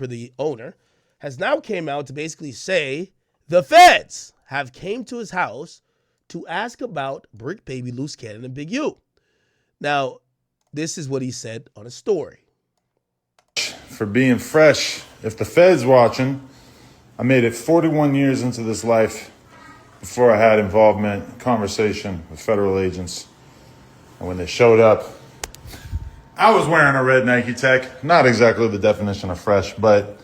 the owner, has now came out to basically say the feds have came to his house to ask about Bricc Baby, Loose Cannon, and Big U. Now, this is what he said on a story. For being fresh. If the Fed's watching, I made it 41 years into this life before I had involvement, conversation with federal agents. And when they showed up, I was wearing a red Nike Tech. Not exactly the definition of fresh, but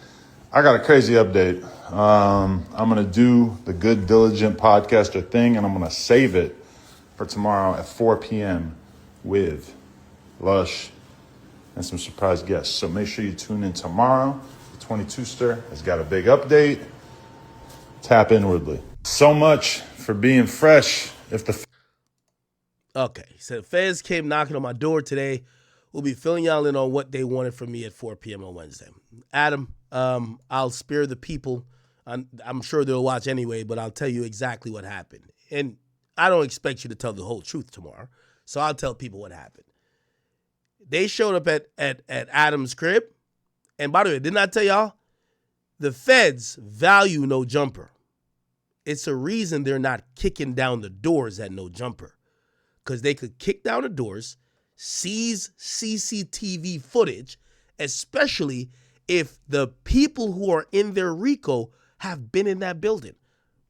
I got a crazy update. I'm going to do the Good Diligent podcaster thing, and I'm going to save it for tomorrow at 4 p.m. with Lush and some surprise guests. So make sure you tune in tomorrow. The 22ster has got a big update. Tap inwardly. So much for being fresh. Okay, so the feds came knocking on my door today. We'll be filling y'all in on what they wanted from me at 4 p.m. on Wednesday. Adam, I'll spare the people. I'm sure they'll watch anyway, but I'll tell you exactly what happened. And I don't expect you to tell the whole truth tomorrow, so I'll tell people what happened. They showed up at Adam's crib. And by the way, didn't I tell y'all? The feds value No Jumper. It's a reason they're not kicking down the doors at No Jumper. Because they could kick down the doors, seize CCTV footage, especially if the people who are in their RICO have been in that building.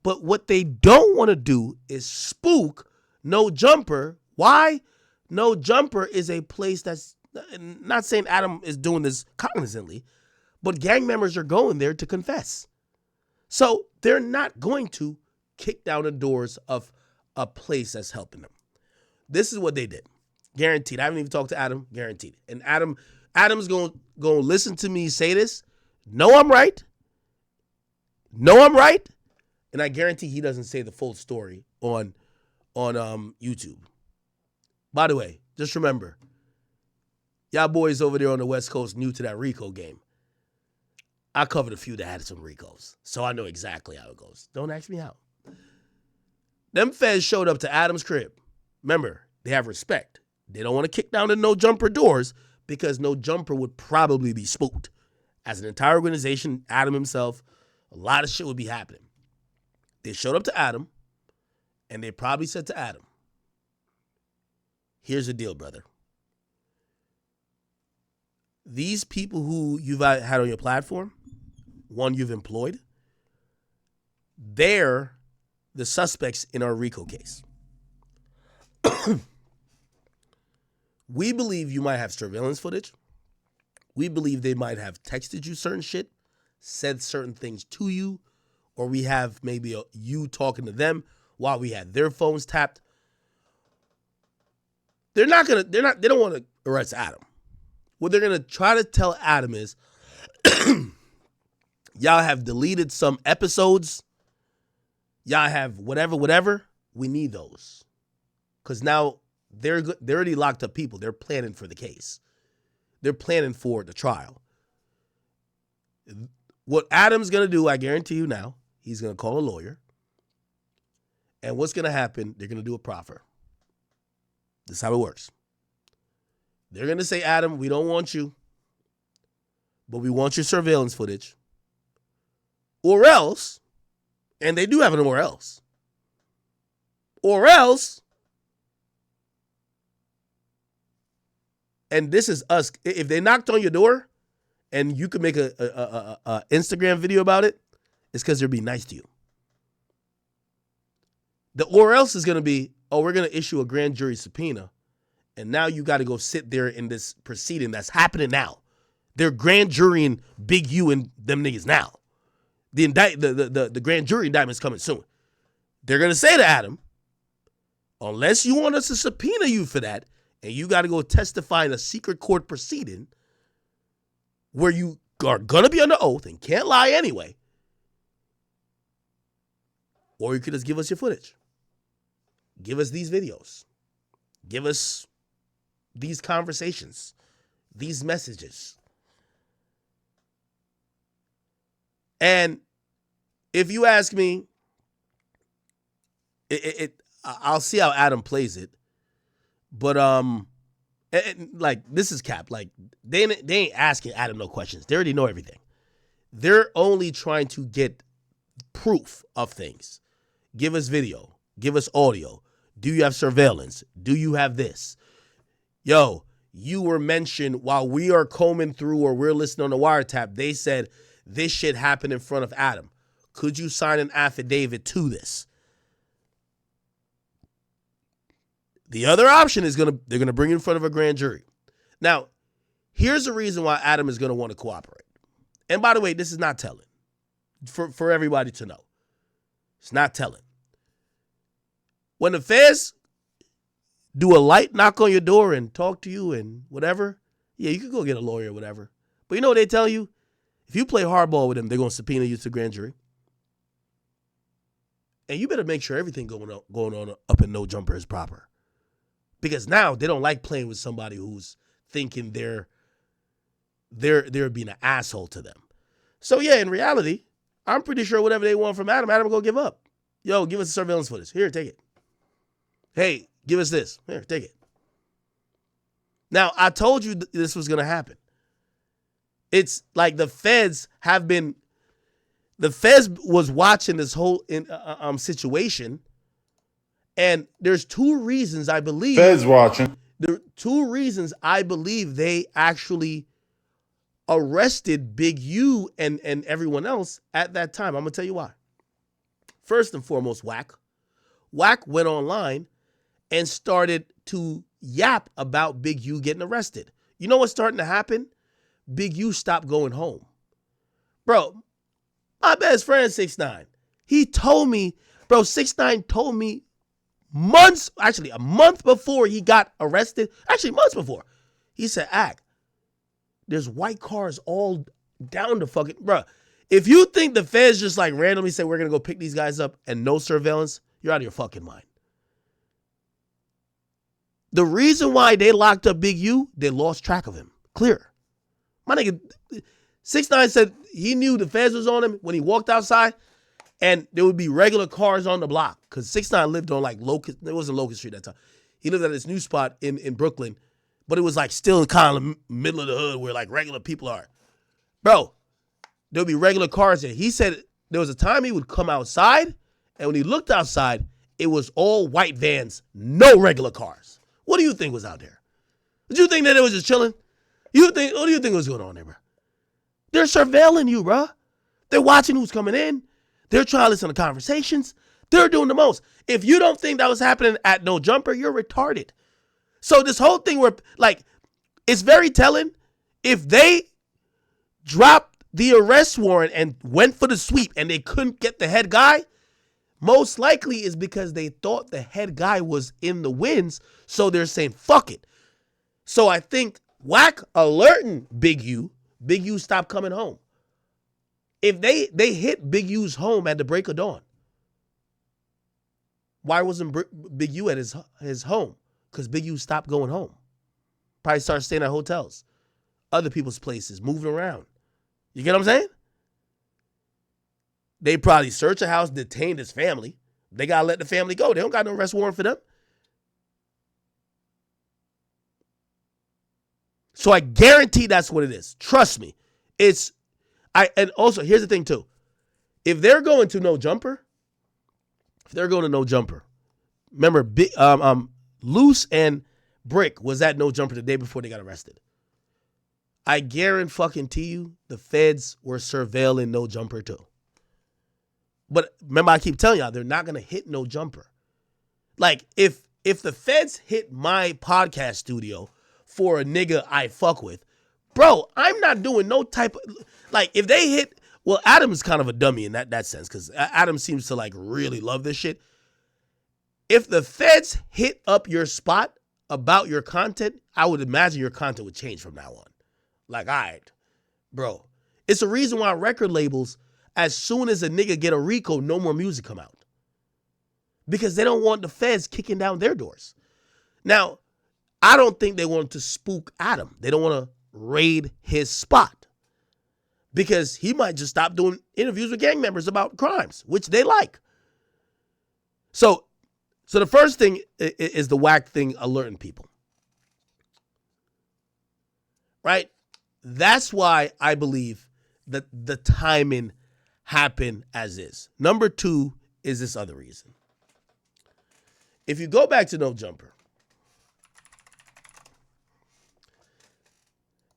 But what they don't want to do is spook No Jumper. Why? No Jumper is a place that's, not saying Adam is doing this cognizantly, but gang members are going there to confess. So they're not going to kick down the doors of a place that's helping them. This is what they did. Guaranteed. I haven't even talked to Adam. Guaranteed. And Adam's going to listen to me say this. No, I'm right. No, I'm right. And I guarantee he doesn't say the full story on YouTube. By the way, just remember, y'all boys over there on the West Coast new to that RICO game. I covered a few that had some RICOs, so I know exactly how it goes. Don't ask me how. Them feds showed up to Adam's crib. Remember, they have respect. They don't want to kick down the No Jumper doors because No Jumper would probably be spooked. As an entire organization, Adam himself, a lot of shit would be happening. They showed up to Adam, and they probably said to Adam, here's the deal, brother. These people who you've had on your platform, one you've employed, they're the suspects in our RICO case. We believe you might have surveillance footage. We believe they might have texted you certain shit, said certain things to you, or we have maybe you talking to them while we had their phones tapped. They don't want to arrest Adam. What they're going to try to tell Adam is, y'all have deleted some episodes. Y'all have whatever. We need those. Because now they're already locked up people. They're planning for the case. They're planning for the trial. What Adam's going to do, I guarantee you now, he's going to call a lawyer. And what's going to happen, they're going to do a proffer. This is how it works. They're going to say, Adam, we don't want you, but we want your surveillance footage. Or else, and they do have an or else. Or else, and this is us, if they knocked on your door and you could make a Instagram video about it, it's because they're being nice to you. The or else is going to be, oh, we're going to issue a grand jury subpoena. And now you got to go sit there in this proceeding that's happening now. They're grand jurying Big U and them niggas now. The grand jury indictment's coming soon. They're going to say to Adam, unless you want us to subpoena you for that, and you got to go testify in a secret court proceeding where you are going to be under oath and can't lie anyway, or you could just give us your footage. Give us these videos. Give us these conversations, these messages. And if you ask me, I'll see how Adam plays it. But like this is cap. Like they ain't asking Adam no questions. They already know everything. they're only trying to get proof of things. Give us video. Give us audio. Do you have surveillance? Do you have this? Yo, you were mentioned while we are combing through or we're listening on the wiretap. They said this shit happened in front of Adam. Could you sign an affidavit to this? The other option is they're gonna bring you in front of a grand jury. Now, here's the reason why Adam is gonna want to cooperate. And by the way, this is not telling. For everybody to know. It's not telling. When the feds do a light knock on your door and talk to you and whatever, yeah, you could go get a lawyer or whatever. But you know what they tell you? If you play hardball with them, they're going to subpoena you to the grand jury. And you better make sure everything going on up in No Jumper is proper. Because now they don't like playing with somebody who's thinking they're being an asshole to them. So yeah, in reality, I'm pretty sure whatever they want from Adam will go give up. Yo, give us the surveillance footage. Here, take it. Hey, give us this. Here, take it. Now, I told you this was going to happen. It's like the feds was watching this whole situation. And there's two reasons I believe. Feds watching. There are two reasons I believe they actually arrested Big U and everyone else at that time. I'm going to tell you why. First and foremost, Whack went online and started to yap about Big U getting arrested. You know what's starting to happen? Big U stopped going home. Bro, my best friend 6ix9ine, he told me, 6ix9ine told me a month before he got arrested, months before, he said, there's white cars all down the fucking, bro. If you think the feds just like randomly say we're going to go pick these guys up and no surveillance, you're out of your fucking mind. The reason why they locked up Big U, they lost track of him. Clear. My nigga, 6ix9ine said he knew the feds was on him when he walked outside and there would be regular cars on the block because 6ix9ine lived on like Locust, it wasn't Locust Street at that time. He lived at this new spot in Brooklyn, but it was like still in kind of the middle of the hood where like regular people are. Bro, there would be regular cars there. He said there was a time he would come outside and when he looked outside, it was all white vans, no regular cars. What do you think was out there? Did you think that it was just chilling? What do you think was going on there, bro? They're surveilling you, bro. They're watching who's coming in. They're trying to listen to conversations. They're doing the most. If you don't think that was happening at No Jumper, you're retarded. So this whole thing where, like, it's very telling. If they dropped the arrest warrant and went for the sweep and they couldn't get the head guy, most likely is because they thought the head guy was in the wins, so they're saying, fuck it. So I think Whack alerting Big U stopped coming home. If they hit Big U's home at the break of dawn, why wasn't Big U at his home? Because Big U stopped going home. Probably started staying at hotels, other people's places, moving around. You get what I'm saying? They probably searched a house, detained his family. They got to let the family go. They don't got no arrest warrant for them. So I guarantee that's what it is. Trust me. And also, here's the thing too. If they're going to No Jumper, remember, Loose and Bricc was at No Jumper the day before they got arrested. I guarantee you the feds were surveilling No Jumper too. But remember, I keep telling y'all, they're not going to hit No Jumper. Like, if the feds hit my podcast studio for a nigga I fuck with, bro, I'm not doing no type of, like, if they hit, well, Adam's kind of a dummy in that sense, because Adam seems to, like, really love this shit. If the feds hit up your spot about your content, I would imagine your content would change from now on. Like, all right, bro. It's the reason why record labels, as soon as a nigga get a RICO, no more music come out. Because they don't want the feds kicking down their doors. Now, I don't think they want to spook Adam. They don't want to raid his spot. Because he might just stop doing interviews with gang members about crimes, which they like. So the first thing is the Whack thing alerting people. Right? That's why I believe the timing happened as is. Number two is this other reason. If you go back to No Jumper,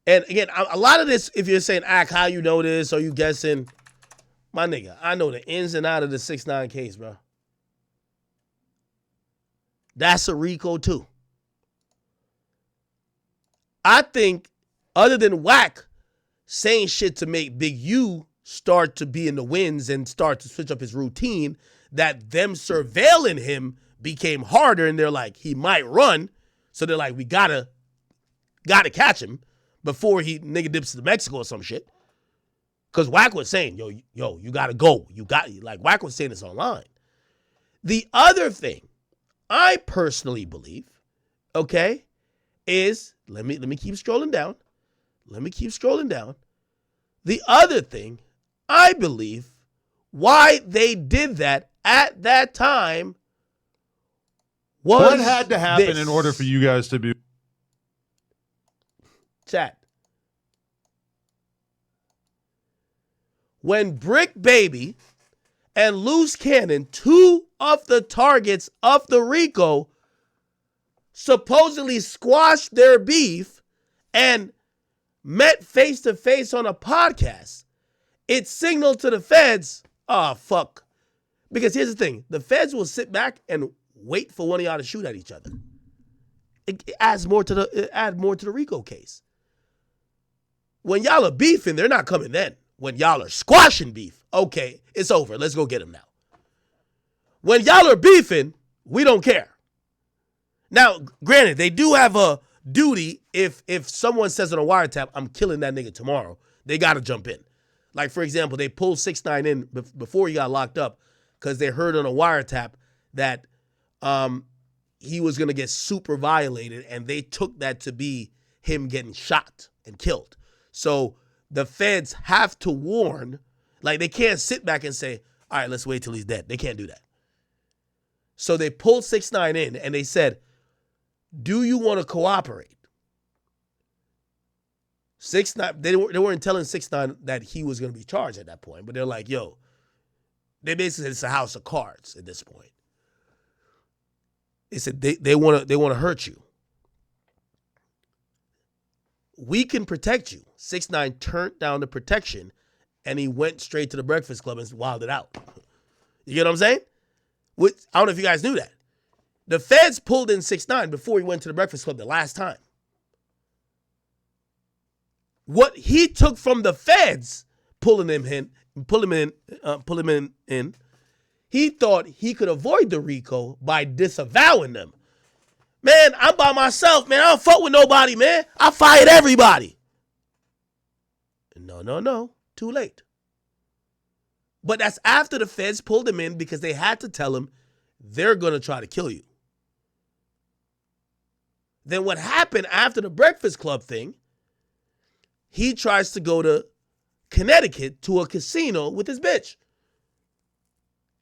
and again, a lot of this, if you're saying, Ak, how you know this, or you guessing, my nigga, I know the ins and out of the 6ix9ine case, bro. That's a RICO too. I think other than Wack saying shit to make Big U start to be in the wins and start to switch up his routine, that them surveilling him became harder, and they're like, he might run. So they're like, we gotta catch him before he nigga dips to Mexico or some shit. Because Wack was saying, yo, you gotta go. Like Wack was saying this online. The other thing I personally believe, okay, is, let me keep scrolling down. The other thing I believe why they did that at that time was what had to happen this. in order for you guys to be Chat. When Bricc Baby and Loose Cannon, two of the targets of the RICO, supposedly squashed their beef and met face to face on a podcast, it signaled to the feds, oh, fuck. Because here's the thing, the feds will sit back and wait for one of y'all to shoot at each other. It adds more to the RICO case. When y'all are beefing, they're not coming then. When y'all are squashing beef, okay, it's over. Let's go get him now. When y'all are beefing, we don't care. Now, granted, they do have a duty if someone says on a wiretap, I'm killing that nigga tomorrow, they got to jump in. Like, for example, they pulled 6ix9ine in before he got locked up because they heard on a wiretap that he was going to get super violated, and they took that to be him getting shot and killed. So the feds have to warn, like they can't sit back and say, all right, let's wait till he's dead. They can't do that. So they pulled 6ix9ine in and they said, do you want to cooperate? 6ix9ine, they weren't telling 6ix9ine that he was going to be charged at that point, but they're like, yo, they basically said it's a house of cards at this point. They said they want to hurt you. We can protect you. 6ix9ine turned down the protection and he went straight to the Breakfast Club and wilded out. You get what I'm saying? I don't know if you guys knew that. The feds pulled in 6ix9ine before he went to the Breakfast Club the last time. What he took from the feds pulling him in, he thought he could avoid the RICO by disavowing them. Man, I'm by myself, man. I don't fuck with nobody, man. I fired everybody. No. Too late. But that's after the feds pulled him in because they had to tell him they're going to try to kill you. Then what happened after the Breakfast Club thing, he tries to go to Connecticut to a casino with his bitch.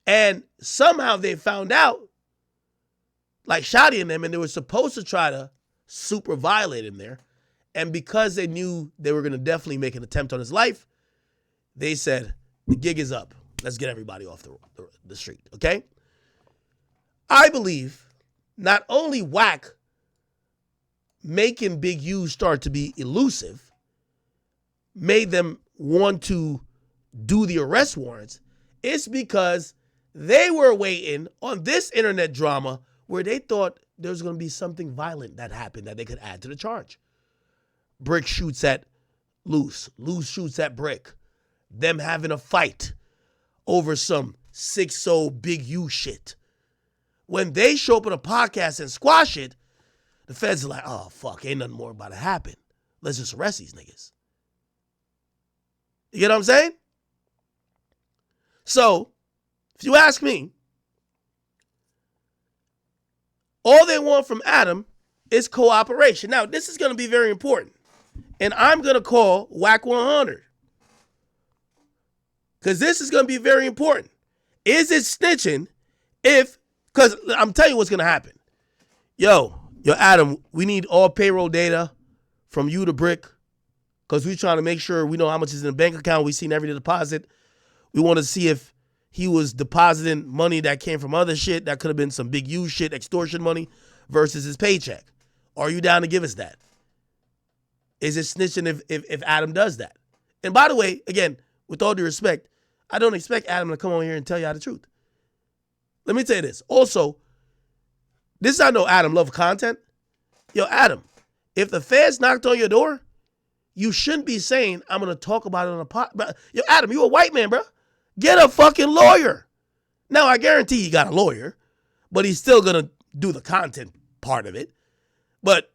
And somehow they found out, like Shotty and them, and they were supposed to try to super violate him there. And because they knew they were going to definitely make an attempt on his life, they said, the gig is up. Let's get everybody off the street, okay? I believe not only Wack making Big U start to be elusive made them want to do the arrest warrants, it's because they were waiting on this internet drama where they thought there was going to be something violent that happened that they could add to the charge. Bricc shoots at Loose. Loose shoots at Bricc. Them having a fight over some 6-0 Big U shit. When they show up on a podcast and squash it, the feds are like, oh, fuck, ain't nothing more about to happen. Let's just arrest these niggas. You get what I'm saying? So, if you ask me, all they want from Adam is cooperation. Now, this is going to be very important. And I'm going to call Wack 100. Because this is going to be very important. Is it snitching if, because I'm telling you what's going to happen. Yo, Adam, we need all payroll data from you to Bricc. because we're trying to make sure we know how much is in the bank account. We've seen every deposit. We want to see if he was depositing money that came from other shit that could have been some big U shit, extortion money, versus his paycheck. Are you down to give us that? Is it snitching if Adam does that? And by the way, again, with all due respect, I don't expect Adam to come on here and tell y'all the truth. Let me tell you this. Also, this is how I know Adam love content. Yo, Adam, if the feds knocked on your door, you shouldn't be saying, I'm going to talk about it on a pod. Yo, Adam, you a white man, bro. Get a fucking lawyer. Now, I guarantee he got a lawyer, but he's still going to do the content part of it. But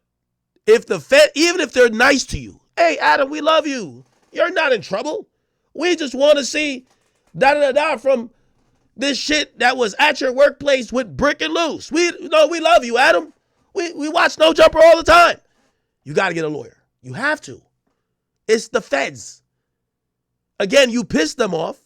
if the Fed, even if they're nice to you, hey, Adam, we love you. You're not in trouble. We just want to see da-da-da-da from this shit that was at your workplace with Bricc and Loose. We love you, Adam. We watch No Jumper all the time. You got to get a lawyer. You have to. It's the feds. Again, you piss them off.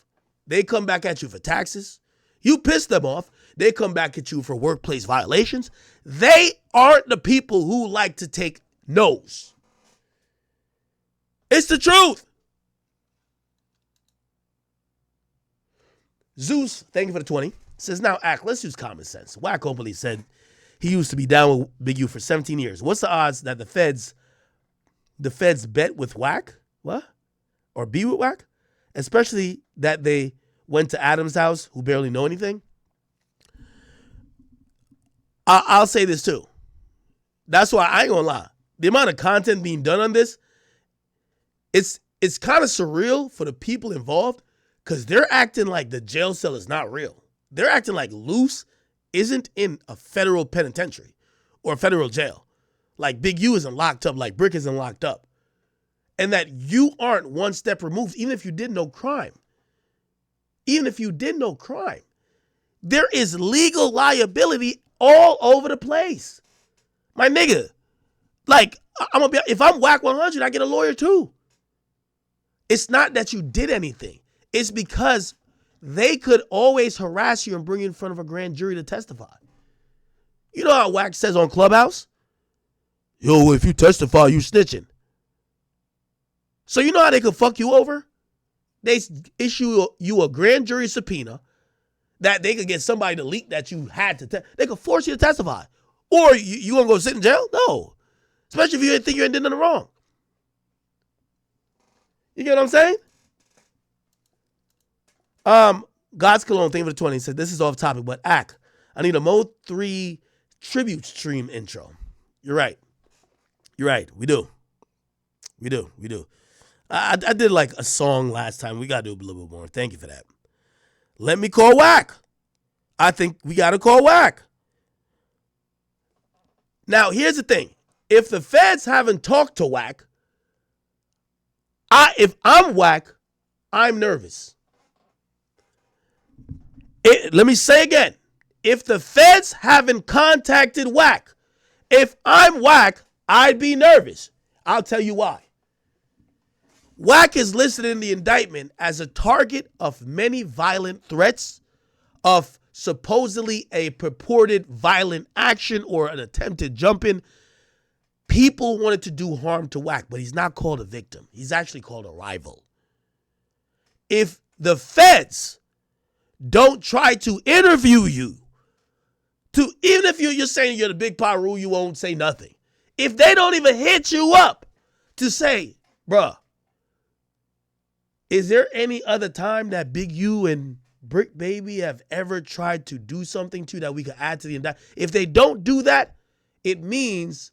They come back at you for taxes. You piss them off. They come back at you for workplace violations. They aren't the people who like to take no's. It's the truth. Zeus, thank you for the 20. Says, now, let's use common sense. Wack openly said he used to be down with Big U for 17 years. What's the odds that the feds bet with Wack? What? Or be with Wack? Especially that they went to Adam's house, who barely know anything. I'll say this too. That's why I ain't gonna lie. The amount of content being done on this, it's kind of surreal for the people involved because they're acting like the jail cell is not real. They're acting like Loose isn't in a federal penitentiary or a federal jail. Like Big U isn't locked up, like Bricc isn't locked up. And that you aren't one step removed, even if you did no crime. Even if you did no crime. There is legal liability all over the place. My nigga, like, if I'm Wack 100, I get a lawyer too. It's not that you did anything. It's because they could always harass you and bring you in front of a grand jury to testify. You know how Wack says on Clubhouse? Yo, if you testify, you snitching. So you know how they could fuck you over? They issue you a grand jury subpoena that they could get somebody to leak that you had to they could force you to testify. Or you gonna go sit in jail? No. Especially if you didn't think you did nothing wrong. You get what I'm saying? God's Cologne, thank you for the 20. Said this is off topic, but I need a Mo 3 tribute stream intro. You're right. We do. I did like a song last time. We got to do a little bit more. Thank you for that. Let me call Wack. I think we got to call Wack. Now, here's the thing. If the feds haven't talked to Wack, if I'm Wack, I'm nervous. Let me say again. If the feds haven't contacted Wack, if I'm Wack, I'd be nervous. I'll tell you why. Wack is listed in the indictment as a target of many violent threats, of supposedly a purported violent action or an attempted jump-in. People wanted to do harm to Wack, but he's not called a victim. He's actually called a rival. If the feds don't try to interview you, even if you're saying you're the big Paru, you won't say nothing. If they don't even hit you up to say, bruh, is there any other time that Big U and Bricc Baby have ever tried to do something to that we could add to the indictment? If they don't do that, it means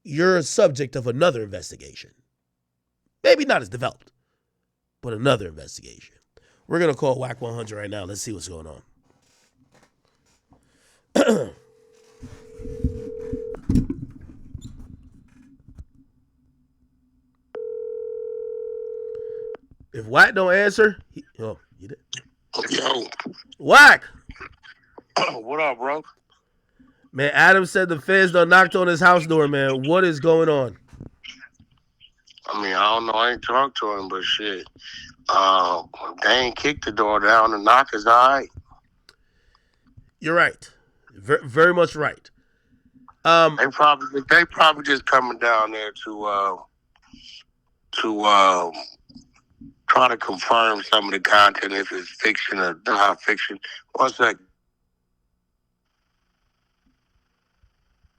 you're a subject of another investigation. Maybe not as developed, but another investigation. We're going to call Wack 100 right now. Let's see what's going on. If Wack don't answer, he did. Yo. Wack. What up, bro? Man, Adam said the feds done knocked on his house door, man. What is going on? I mean, I don't know. I ain't talked to him, but shit. They ain't kicked the door down. The knock is all right. You're right. Very much right. They probably just coming down there to to try to confirm some of the content if it's fiction or not fiction. One second.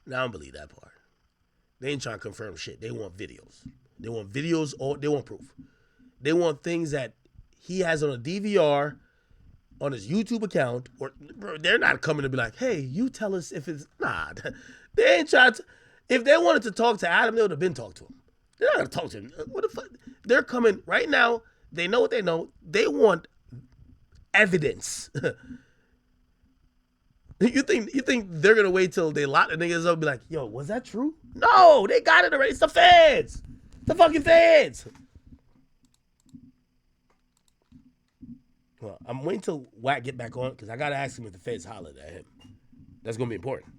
Now I don't believe that part. They ain't trying to confirm shit. They want videos. They want videos or they want proof. They want things that he has on a DVR on his YouTube account, or bro, they're not coming to be like, hey, you tell us if it's They ain't trying to. If they wanted to talk to Adam, they would have been talked to him. They're not gonna talk to him. What the fuck? They're coming right now. They know what they know. They want evidence. You think they're gonna wait till they lock the niggas up and be like, yo, was that true? No, they got it already. It's the feds. The fucking feds. Well, I'm waiting till Wack get back on because I gotta ask him if the feds hollered at him. That's gonna be important.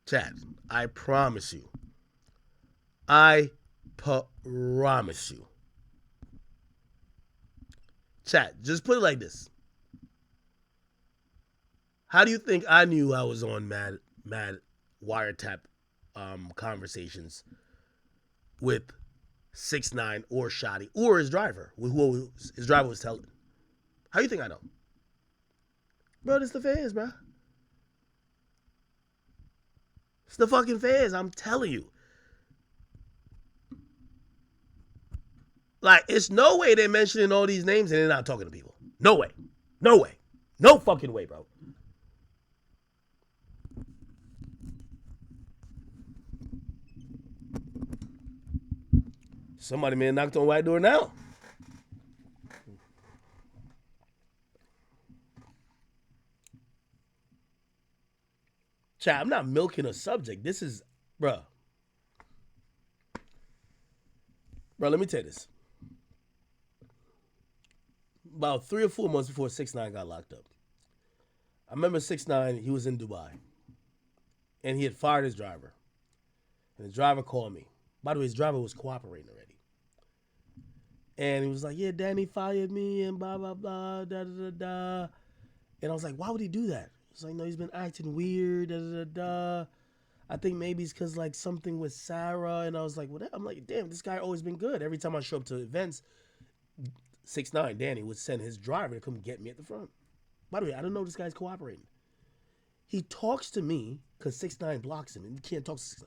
Chad, I promise you. I promise you. Chat, just put it like this. How do you think I knew I was on mad wiretap conversations with 6ix9ine or Shotty or his driver, who his driver was telling? How do you think I know? Bro, it's the feds, bro. It's the fucking feds, I'm telling you. Like, it's no way they're mentioning all these names and they're not talking to people. No way. No way. No fucking way, bro. Somebody may have knocked on white door now. Chat, I'm not milking a subject. This is, bruh. Bro, let me tell you this. About 3 or 4 months before 6ix9ine got locked up, I remember 6ix9ine, he was in Dubai. And he had fired his driver. And the driver called me. By the way, his driver was cooperating already. And he was like, yeah, Danny fired me and blah, blah, blah, da, da, da, da. And I was like, why would he do that? He's like, no, he's been acting weird, da, da, da, da. I think maybe it's because, like, something with Sarah. And I was like, what? I'm like, damn, this guy always been good. Every time I show up to events, 6ix9ine, Danny, would send his driver to come get me at the front. By the way, I don't know this guy's cooperating. He talks to me because 6ix9ine blocks him and he can't talk to 6ix9ine.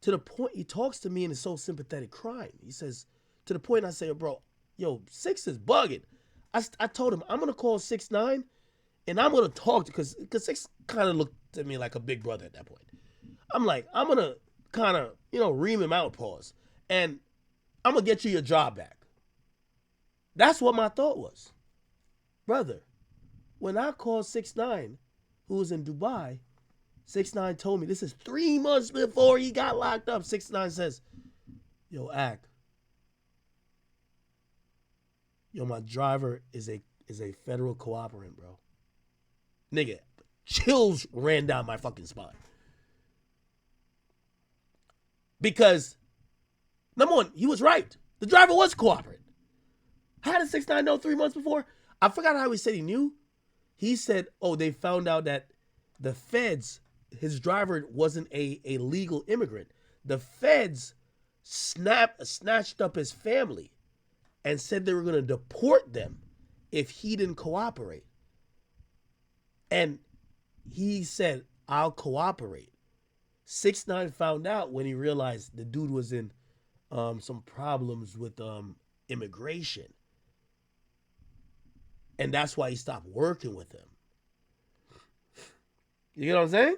To the point, he talks to me and is so sympathetic crying. He says, to the point I say, bro, yo, 6 is bugging. I told him, I'm going to call 6ix9ine and I'm going to talk to, because 6 kind of looked at me like a big brother at that point. I'm like, I'm going to kind of, ream him out, pause. And I'm going to get you your job back. That's what my thought was. Brother, when I called 6ix9ine, who was in Dubai, 6ix9ine told me, this is 3 months before he got locked up. 6ix9ine says, yo, Ak, yo, my driver is a federal cooperant, bro. Nigga, chills ran down my fucking spine. Because, number one, he was right. The driver was cooperating. How did 6ix9ine know 3 months before? I forgot how he said he knew. He said, oh, they found out that the feds, his driver wasn't a legal immigrant. The feds snatched up his family and said they were going to deport them if he didn't cooperate. And he said, I'll cooperate. 6ix9ine found out when he realized the dude was in some problems with immigration. And that's why he stopped working with him. You know what I'm saying?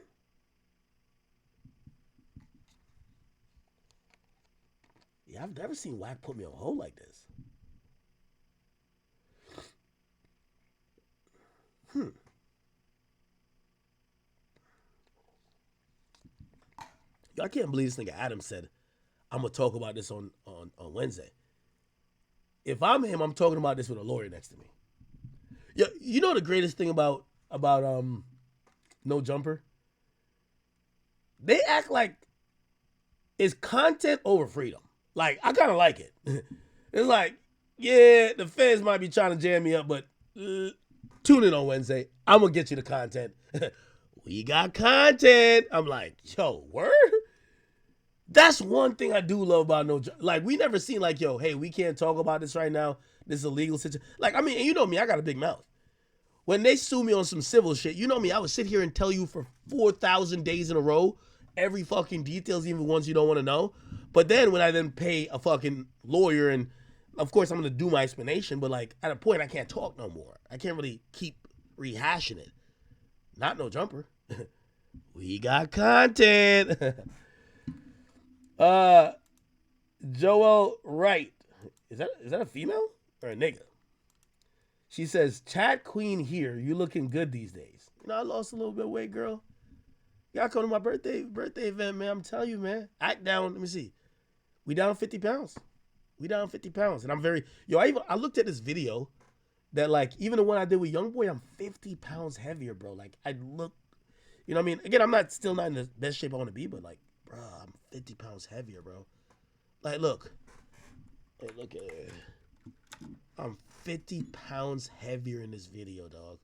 Yeah, I've never seen Wack put me on hold like this. Yo, I can't believe this nigga Adam said, I'm going to talk about this on Wednesday. If I'm him, I'm talking about this with a lawyer next to me. Yo, you know the greatest thing about No Jumper? They act like it's content over freedom. Like, I kind of like it. It's like, Yeah, the feds might be trying to jam me up, but tune in on Wednesday. I'm gonna get you the content. We got content. I'm like, yo, word? That's one thing I do love about like we never seen like, yo, hey, we can't talk about this right now. This is a legal situation. Like, I mean, and you know me, I got a big mouth. When they sue me on some civil shit, you know me, I would sit here and tell you for 4,000 days in a row every fucking details, even the ones you don't want to know. But then when I then pay a fucking lawyer, and of course I'm gonna do my explanation, but like at a point I can't talk no more. I can't really keep rehashing it. Not no jumper. We got content. Joel Wright. Is that a female or a nigga? She says, Chat Queen here. You looking good these days. You know, I lost a little bit of weight, girl. Y'all come to my birthday event, man. I'm telling you, man. Act down. Let me see. We down 50 pounds. We down 50 pounds. And I'm very, I looked at this video that like, even the one I did with Youngboy, I'm 50 pounds heavier, bro. Like I look, you know what I mean? Again, I'm still not in the best shape I want to be, but like, bro, I'm 50 pounds heavier, bro. Like, look. Hey, look at it. I'm 50 pounds heavier in this video, dog.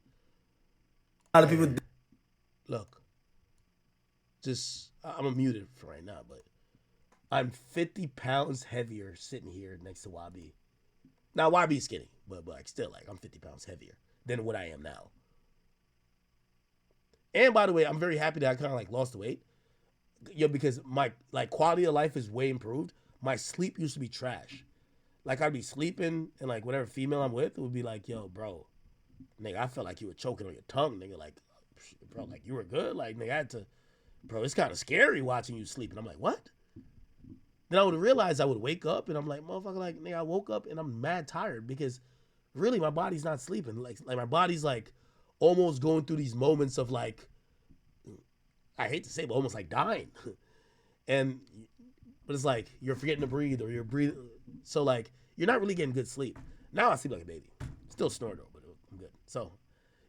A lot of people. Look. I'm muted for right now, but I'm 50 pounds heavier sitting here next to YB. Now, YB's skinny, but like still, like, I'm 50 pounds heavier than what I am now. And by the way, I'm very happy that I kind of like lost the weight. Because my like quality of life is way improved. My sleep used to be trash. Like, I'd be sleeping, and, like, whatever female I'm with would be like, yo, bro, nigga, I felt like you were choking on your tongue, nigga. Like, bro, like, you were good? Like, nigga, I had to, bro, it's kind of scary watching you sleep. And I'm like, what? Then I would realize I would wake up, and I'm like, motherfucker, like, nigga, I woke up, and I'm mad tired because, really, my body's not sleeping. Like my body's, like, almost going through these moments of, like, I hate to say, but almost, like, dying. But it's like, you're forgetting to breathe, or you're breathing. So, like, you're not really getting good sleep. Now I sleep like a baby. Still snore, though, but I'm good. So,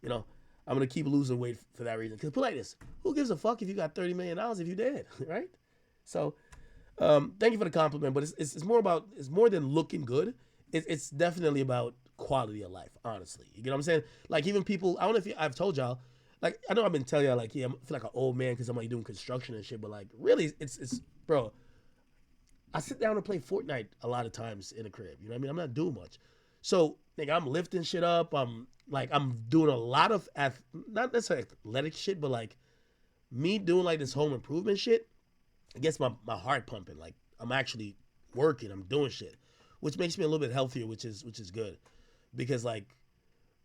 you know, I'm going to keep losing weight for that reason. Because put it like this, who gives a fuck if you got $30 million if you dead, right? So, thank you for the compliment, but it's more than looking good. It's definitely about quality of life, honestly. You get what I'm saying? Like, even people, I don't know if I've told y'all, like, I know I've been telling y'all, like, yeah, I feel like an old man because I'm, like, doing construction and shit, but, like, really, it's bro, I sit down and play Fortnite a lot of times in the crib. You know what I mean? I'm not doing much. So, nigga, I'm lifting shit up. I'm doing a lot of, not necessarily athletic shit, but like me doing like this home improvement shit, it gets my heart pumping. Like, I'm actually working. I'm doing shit, which makes me a little bit healthier, which is good. Because, like,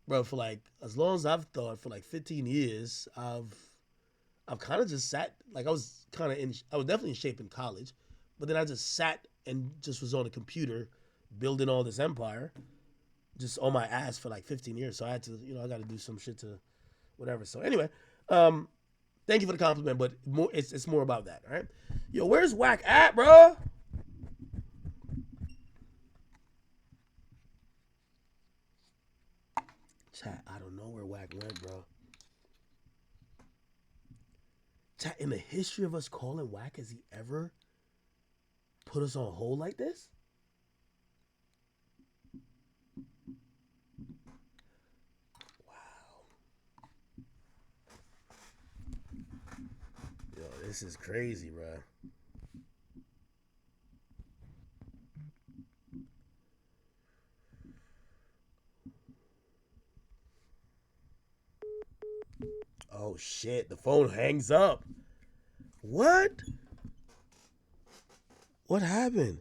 bro, for like, as long as I've thought, for like 15 years, I've kind of just sat, like, I was definitely in shape in college. But then I just sat and just was on a computer building all this empire just on my ass for like 15 years. So I had to, I got to do some shit to whatever. So anyway, thank you for the compliment, but it's more about that, all right? Yo, where's Whack at, bro? Chat, I don't know where Whack went, bro. Chat, in the history of us calling Whack, has he ever put us on hold like this? Wow. Yo, this is crazy, bro. Oh shit, the phone hangs up. What? What happened?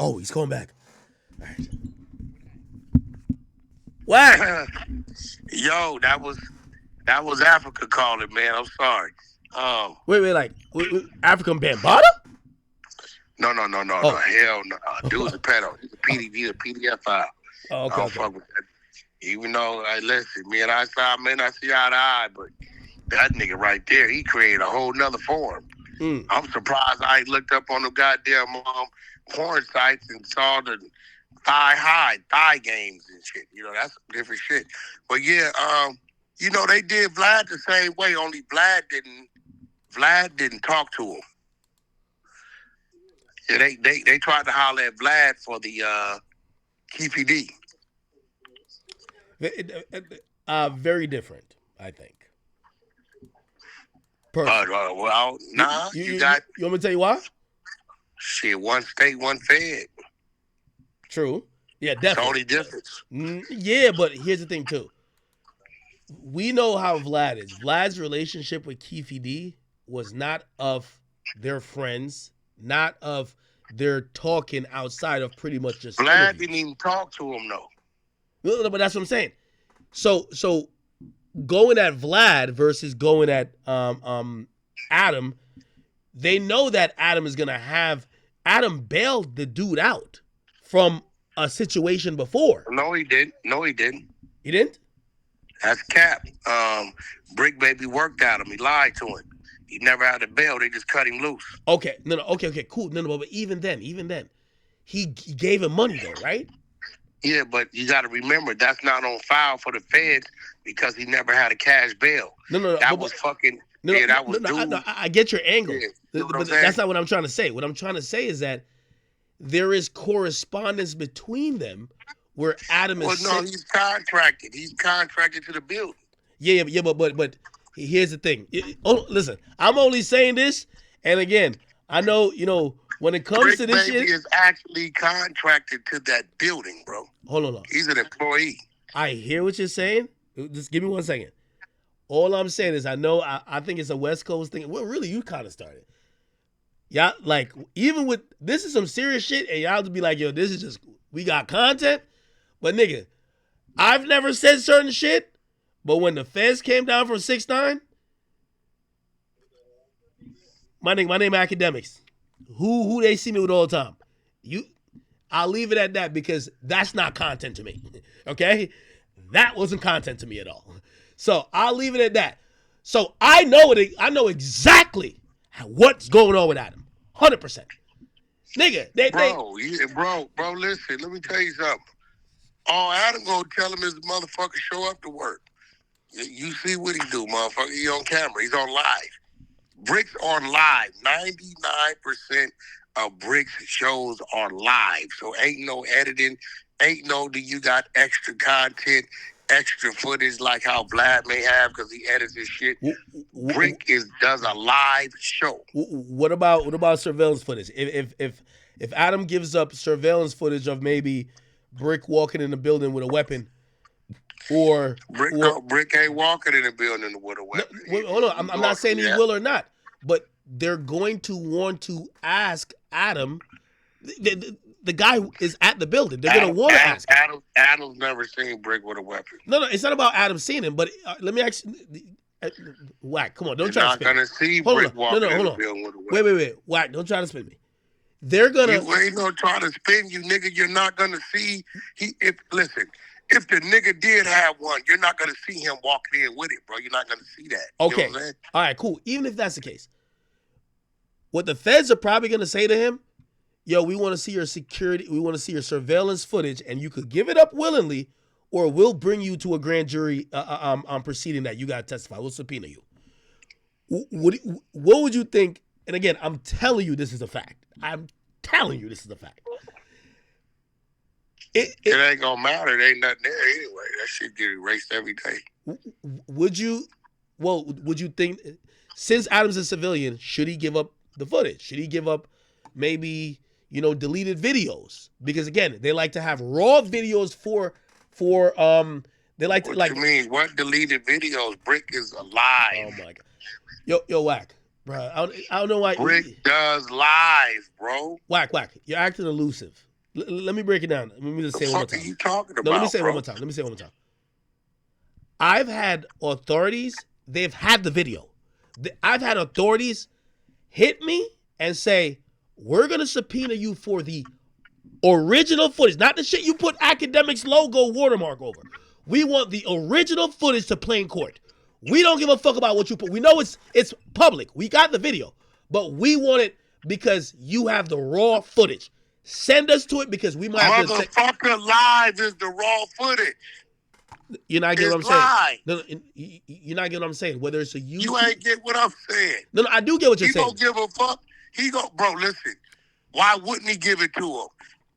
Oh, he's coming back. All right. Whack. Yo, that was Africa calling, man. I'm sorry. Wait, like African Bambaataa? No, hell no. Dude's a pedo. He's a PDF file. Oh, okay. I don't fuck with that. Even though, listen, me and I may not see eye to eye, but That nigga right there, he created a whole nother forum. I'm surprised I ain't looked up on the goddamn porn sites and saw the thigh games and shit. You know, that's some different shit. But yeah, you know, they did Vlad the same way, only Vlad didn't talk to him. Yeah, they tried to holler at Vlad for the KPD. Very different, I think. Well, nah, you got. You want me to tell you why? Shit, one state, one fed. True. Yeah, definitely. It's the only difference. Yeah, but here's the thing too. We know how Vlad is. Vlad's relationship with Keefe D was not of their friends, not of their talking outside of pretty much just Vlad interviews. didn't even talk to him though. No, but that's what I'm saying. So going at Vlad versus going at Adam, they know that Adam is gonna have Adam bailed the dude out from a situation before. No, he didn't. He didn't? That's cap. Bricc baby worked at him. He lied to him. He never had a bail. They just cut him loose. Okay. Okay, cool. No, but even then, he gave him money though, right? Yeah, but you got to remember that's not on file for the feds because he never had a cash bail. No. That was fucking. I get your angle, Yeah, but that's not what I'm trying to say. What I'm trying to say is that there is correspondence between them where Adam is. Well, no, he's contracted. He's contracted to the building. Yeah, but here's the thing. Listen, I'm only saying this, and again, I know when it comes to this Baby shit, is actually contracted to that building, bro. Hold on. He's an employee. I hear what you're saying. Just give me 1 second. All I'm saying is I think it's a West Coast thing. Well, really, you kind of started. Y'all, like, even with, this is some serious shit, and y'all to be like, yo, this is just, we got content. But nigga, I've never said certain shit, but when the feds came down from 6ix9ine, my name Akademiks. Who they see me with all the time. I'll leave it at that because that's not content to me. Okay? That wasn't content to me at all. So I'll leave it at that. So I know exactly what's going on with Adam. 100%. Nigga, Bro, listen, let me tell you something. All Adam gonna tell him is the motherfucker show up to work. You see what he do, motherfucker. He on camera. He's on live. Bricc's on live. 99% of Bricc's shows are live. So ain't no editing. Ain't no do you got extra content, extra footage like how Vlad may have because he edits his shit. Bricc does a live show. What about surveillance footage? If Adam gives up surveillance footage of maybe Bricc walking in the building with a weapon, or Bricc ain't walking in the building with a weapon. No, hold on, I'm not saying he will or not, but they're going to want to ask Adam. The guy who is at the building. They're going to want to ask him. Adam's never seen Bricc with a weapon. No, it's not about Adam seeing him, but let me ask Whack, come on, don't try to spin me. You're not going to see Bricc walking in the building with a weapon. Wait. Whack, don't try to spin me. They're going to... You ain't going to try to spin you, nigga. You're not going to see... If the nigga did have one, you're not going to see him walking in with it, bro. You're not going to see that. Okay. You know what I'm saying? All right, cool. Even if that's the case, what the feds are probably going to say to him, yo, we want to see your security, we want to see your surveillance footage, and you could give it up willingly, or we'll bring you to a grand jury proceeding that you got to testify. We'll subpoena you. What would you think? And again, I'm telling you this is a fact. It ain't gonna matter. There ain't nothing there anyway. That shit get erased every day. Would you think, since Adam's a civilian, should he give up the footage? Should he give up maybe, deleted videos? Because again, they like to have raw videos for they like to What you mean? What deleted videos? Bricc is alive. Oh my god. Yo, Whack. Bro, I don't know why. Bricc does live, bro. Whack. You're acting elusive. Let me break it down. Let me just say it one more time. What are you talking about? No, let me say it one more time. I've had authorities, they've had the video. I've had authorities hit me and say, we're going to subpoena you for the original footage, not the shit you put Akademiks logo watermark over. We want the original footage to play in court. We don't give a fuck about what you put. We know it's public. We got the video, but we want it because you have the raw footage. Send us to it because we might have to. Motherfucker, live is the raw footage. You're not getting what I'm saying. No, you're not getting what I'm saying. Whether it's a YouTube, you ain't get what I'm saying. No, I do get what you're he saying. He don't give a fuck. Bro, listen. Why wouldn't he give it to him?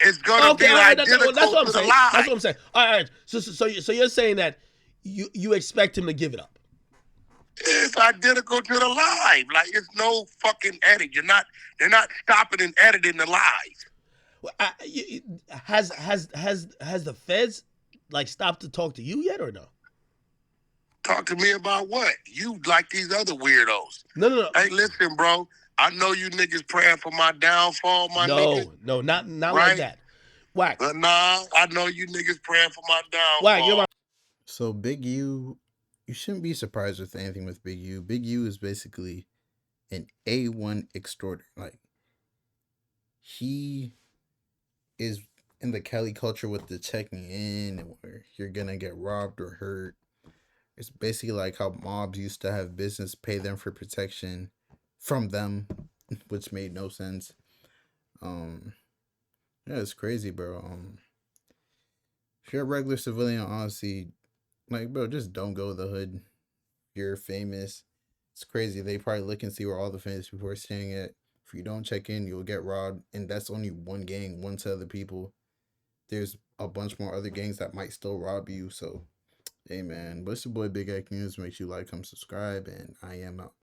It's gonna be identical that's what I'm to saying. the live. That's what I'm saying. All right. So you're saying that you expect him to give it up? It's identical to the live. Like, it's no fucking edit. They're not stopping and editing the live. Has the feds like stopped to talk to you yet or no? Talk to me about what? You like these other weirdos. No. Hey, listen, bro. I know you niggas praying for my downfall, my nigga. No, not right? Like that. Whack. But nah, I know you niggas praying for my downfall. Whack, you're my... So Big U, you shouldn't be surprised with anything with Big U. Big U is basically an A1 extorter. Like, he is in the Cali culture with the checking in and where you're gonna get robbed or hurt. It's basically like how mobs used to have business pay them for protection from them, which made no sense. Yeah, it's crazy, bro. If you're a regular civilian, honestly, like, bro, just don't go to the hood. You're famous. It's crazy. They probably look and see where all the famous people are staying at. If you don't check in, you'll get robbed. And that's only one gang, one set of the people. There's a bunch more other gangs that might still rob you. So, hey, man. But it's your boy, Big X News. Make sure you like, comment, subscribe. And I am out.